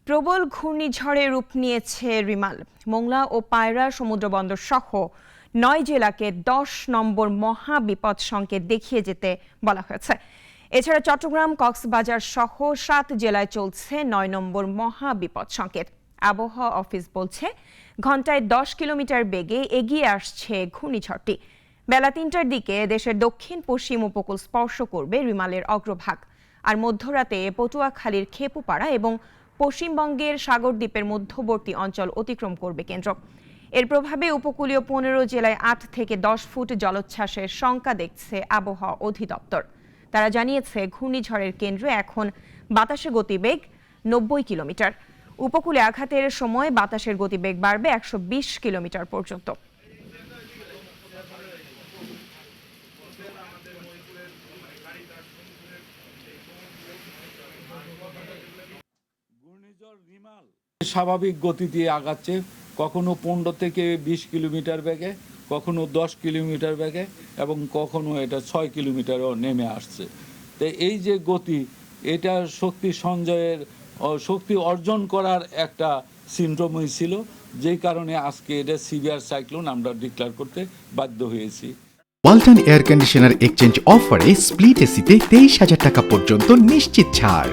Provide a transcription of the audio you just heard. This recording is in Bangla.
প্রবল ঘূর্ণিঝড়ে রূপ নিয়েছে রিমাল। মোংলা ও পায়রা সমুদ্রবন্দর সহ ৯ জেলাকে ১০ নম্বর মহা বিপদ সংকেত দেখিয়ে যেতে বলা হয়েছে। এছাড়া চট্টগ্রাম, কক্সবাজার সহ ৭ জেলায় চলছে ৯ নম্বর মহা বিপদ সংকেত। আবহাওয়া অফিস বলছে, ঘন্টায় ১০ কিলোমিটার বেগে এগিয়ে আসছে ঘূর্ণিঝড়টি। বেলা ৩টার দিকে দেশের দক্ষিণ পশ্চিম উপকূল স্পর্শ করবে রিমালের অগ্রভাগ। আর মধ্যরাতে পটুয়াখালীর খেপুপাড়া এবং পশ্চিমবঙ্গের সাগরদ্বীপের মধ্যবর্তী অঞ্চল অতিক্রম করবে কেন্দ্র। এর প্রভাবে উপকূলীয় ১৫ জেলায় ৮ থেকে ১০ ফুট জলোচ্ছ্বাসের শঙ্কা দেখছে আবহাওয়া অধিদপ্তর। তারা জানিয়েছে, ঘূর্ণিঝড়ের কেন্দ্রে এখন বাতাসের গতিবেগ ৯০ কিলোমিটার। উপকূলে আঘাতের সময় বাতাসের গতিবেগ বাড়বে ১২০ কিলোমিটার পর্যন্ত। স্বাভাবিক গতি দিয়ে আগাচ্ছে, কখনো ১৫ থেকে ২০ কিলোমিটার বেগে, কখনো ১০ কিলোমিটার বেগে এবং কখনো এটা ৬ কিলোমিটারও নেমে আসছে। তো এই যে গতি, এটা শক্তি সঞ্চয়ের শক্তি অর্জন করার একটা সিনড্রোমই ছিল, যেই কারণে আজকে এটা সিভিয়ার সাইক্লোন আমরা ডিক্লেয়ার করতে বাধ্য হয়েছি। ওয়ালটন এয়ার কন্ডিশনার এক্সচেঞ্জ অফারে স্প্লিট এসিতে ২৩,০০০ টাকা পর্যন্ত নিশ্চিত ছাড়।